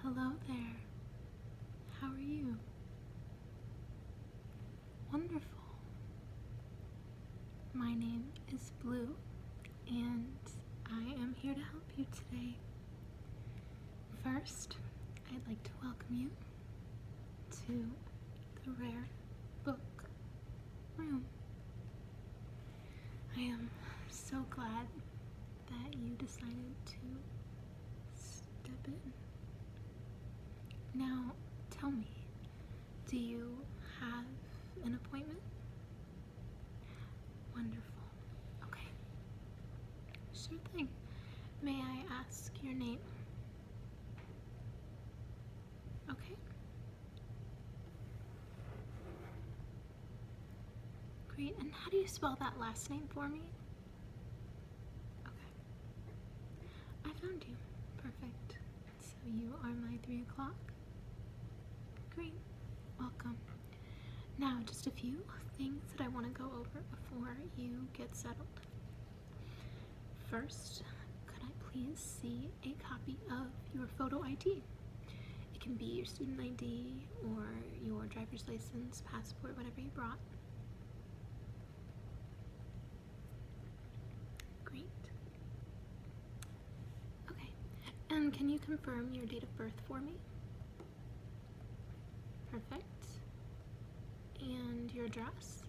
Hello there. How are you? Wonderful. My name is Blue, and I am here to help you today. First, I'd like to welcome you to the Rare Book Room. I am so glad that you decided to step in. Now, tell me, do you have an appointment? Wonderful. Okay. Sure thing. May I ask your name? Okay. Great. And how do you spell that last name for me? Okay. I found you. Perfect. So you are my 3 o'clock? Great. Welcome. Now, just a few things that I want to go over before you get settled. First, could I please see a copy of your photo ID? It can be your student ID or your driver's license, passport, whatever you brought. Great. Okay. And can you confirm your date of birth for me? Perfect. And your address?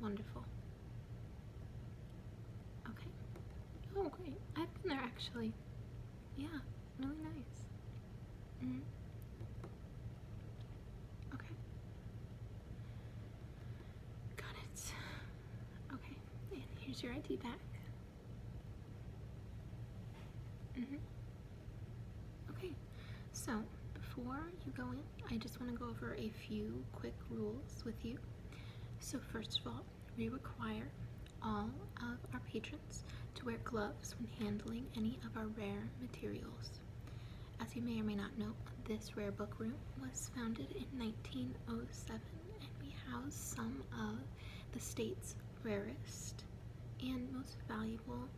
Wonderful. Okay. Oh, great. I've been there actually. Yeah, really nice. Okay. Got it. Okay, and here's your ID back. Okay, so before you go in, I just want to go over a few quick rules with you. So first of all, we require all of our patrons to wear gloves when handling any of our rare materials. As you may or may not know, this rare book room was founded in 1907, and we house some of the state's rarest and most valuable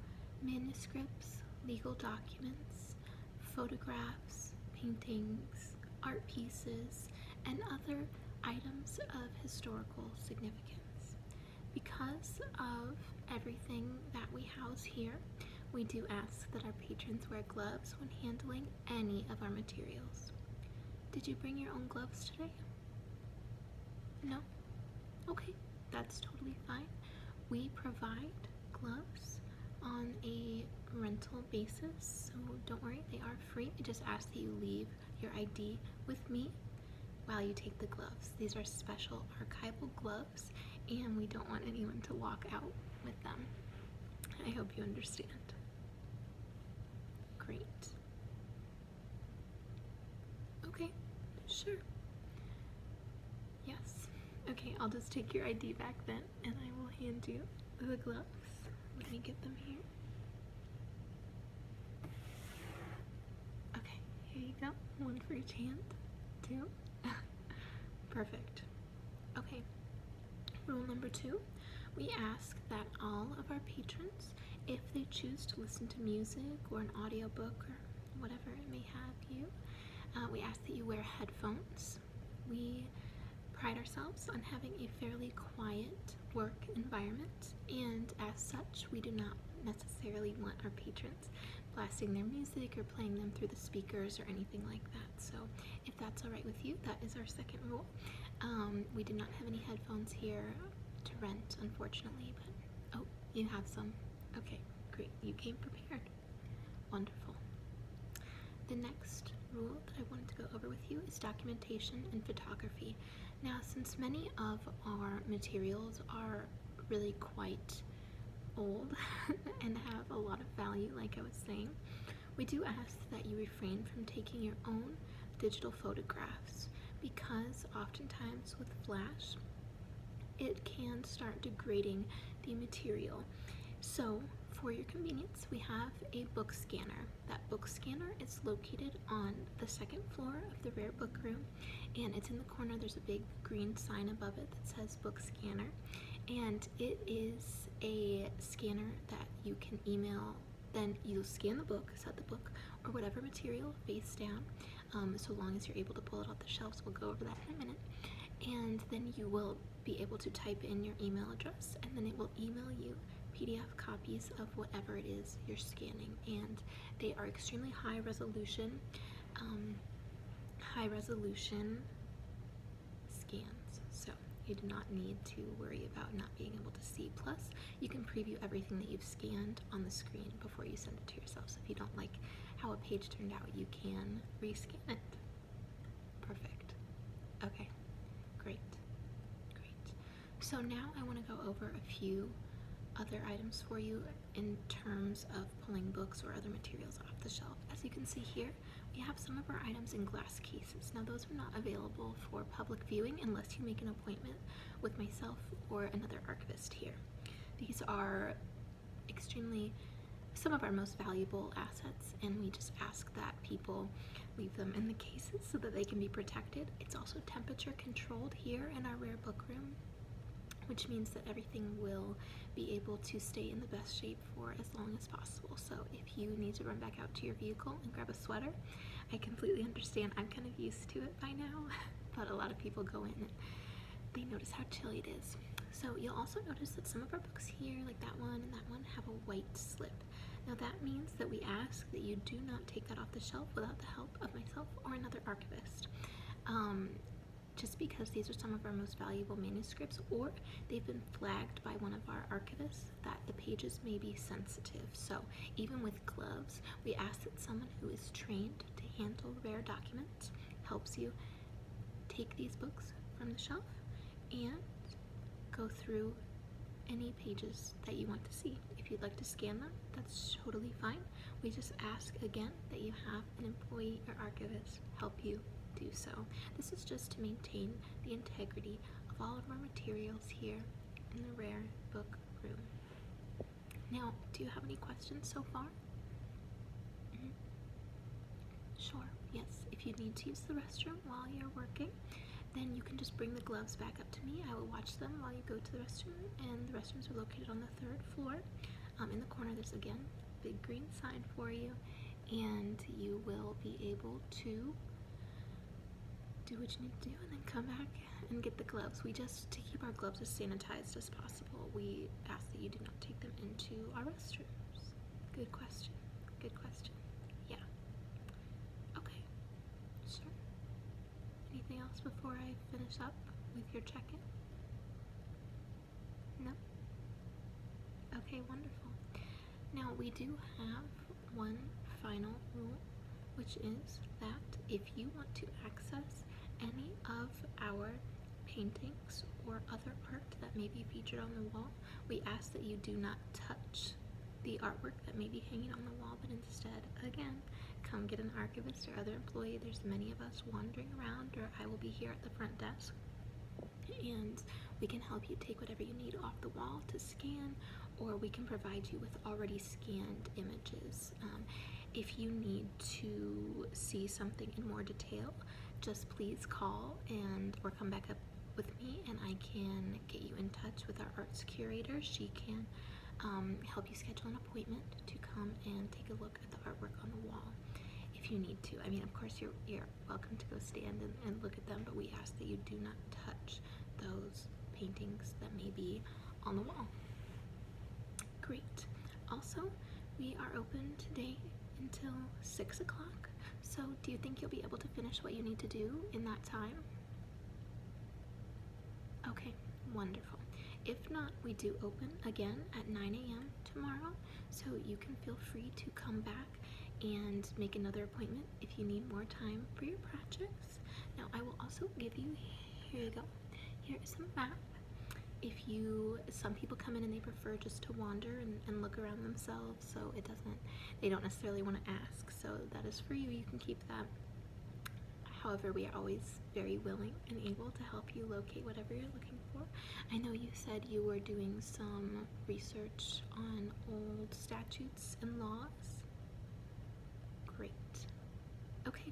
manuscripts, legal documents, photographs, paintings, art pieces, and other items of historical significance. Because of everything that we house here, we do ask that our patrons wear gloves when handling any of our materials. Did you bring your own gloves today? No? Okay, that's totally fine. We provide gloves on a rental basis, so don't worry, they are free. I just ask that you leave your ID with me while you take the gloves. These are special archival gloves, and we don't want anyone to walk out with them. I hope you understand. Great. Okay, sure. Yes. Okay, I'll just take your ID back then, and I will hand you the gloves. Let me get them here. Okay, here you go. One for each hand. 2. Perfect. Okay, rule number 2. We ask that all of our patrons, if they choose to listen to music or an audiobook or whatever it may have you, we ask that you wear headphones. We pride ourselves on having a fairly quiet work environment, and as such, we do not necessarily want our patrons blasting their music or playing them through the speakers or anything like that. So if that's all right with you, that is our second rule. We do not have any headphones here to rent, unfortunately, but oh, you have some. Okay, great. You came prepared. Wonderful. The next rule that I wanted to go over with you is documentation and photography. Now, since many of our materials are really quite old and have a lot of value, like I was saying, we do ask that you refrain from taking your own digital photographs, because oftentimes with flash, it can start degrading the material. So for your convenience, we have a book scanner. That book scanner is located on the second floor of the Rare Book Room, and it's in the corner. There's a big green sign above it that says book scanner, and it is a scanner that you can email then you'll scan the book, set the book or whatever material face down, so long as you're able to pull it off the shelves. We'll go over that in a minute. And then you will be able to type in your email address, and then it will email you PDF copies of whatever it is you're scanning. And they are extremely high resolution scans, so you do not need to worry about not being able to see. Plus, you can preview everything that you've scanned on the screen before you send it to yourself. So if you don't like how a page turned out, you can rescan it. Perfect. Okay, great. So now I want to go over a few other items for you in terms of pulling books or other materials off the shelf. As you can see here, we have some of our items in glass cases. Now those are not available for public viewing unless you make an appointment with myself or another archivist here. These are some of our most valuable assets, and we just ask that people leave them in the cases so that they can be protected. It's also temperature controlled here in our rare book room, which means that everything will be able to stay in the best shape for as long as possible. So if you need to run back out to your vehicle and grab a sweater, I completely understand. I'm kind of used to it by now, but a lot of people go in and they notice how chilly it is. So you'll also notice that some of our books here, like that one and that one, have a white slip. Now that means that we ask that you do not take that off the shelf without the help of myself or another archivist. Just because these are some of our most valuable manuscripts, or they've been flagged by one of our archivists that the pages may be sensitive. So even with gloves, we ask that someone who is trained to handle rare documents helps you take these books from the shelf and go through any pages that you want to see. If you'd like to scan them, that's totally fine. We just ask again that you have an employee or archivist help you do so. This is just to maintain the integrity of all of our materials here in the rare book room. Now, do you have any questions so far? Sure, yes. If you need to use the restroom while you're working, then you can just bring the gloves back up to me. I will watch them while you go to the restroom, and the restrooms are located on the 3rd floor. In the corner, there's again a big green sign for you, and you will be able to do what you need to do and then come back and get the gloves. To keep our gloves as sanitized as possible, we ask that you do not take them into our restrooms. Good question. Yeah. Okay. Sure. Anything else before I finish up with your check-in? No? Okay, wonderful. Now we do have one final rule, which is that if you want to access any of our paintings or other art that may be featured on the wall, we ask that you do not touch the artwork that may be hanging on the wall, but instead, again, come get an archivist or other employee. There's many of us wandering around, or I will be here at the front desk, and we can help you take whatever you need off the wall to scan, or we can provide you with already scanned images. If you need to see something in more detail, just please call or come back up with me, and I can get you in touch with our arts curator. She can help you schedule an appointment to come and take a look at the artwork on the wall if you need to. I mean, of course, you're welcome to go stand and look at them, but we ask that you do not touch those paintings that may be on the wall. Great. Also, we are open today until 6 o'clock. So do you think you'll be able to finish what you need to do in that time? Okay, wonderful. If not, we do open again at 9 a.m. tomorrow, so you can feel free to come back and make another appointment if you need more time for your projects. Now, I will also give you, here you go, here is a map. Some people come in and they prefer just to wander and look around themselves, so they don't necessarily want to ask, so that is for you. You can keep that. However, we are always very willing and able to help you locate whatever you're looking for. I know you said you were doing some research on old statutes and laws. Great. Okay,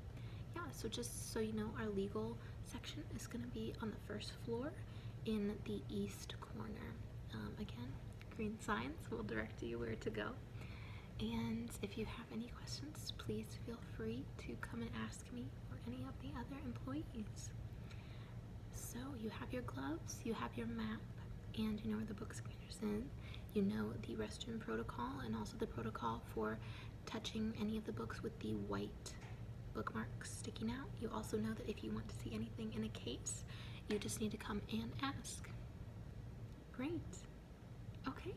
yeah, so just so you know, our legal section is going to be on the 1st floor in the east corner. Again, green signs will direct you where to go. And if you have any questions, please feel free to come and ask me or any of the other employees. So you have your gloves, you have your map, and you know where the book scanner's in. You know the restroom protocol and also the protocol for touching any of the books with the white bookmarks sticking out. You also know that if you want to see anything in a case, you just need to come and ask. Great. Okay.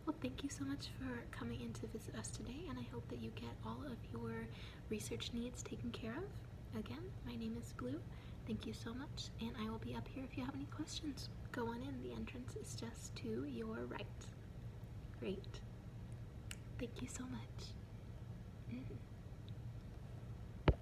Well, thank you so much for coming in to visit us today, and I hope that you get all of your research needs taken care of. Again, my name is Blue. Thank you so much, and I will be up here if you have any questions. Go on in. The entrance is just to your right. Great. Thank you so much.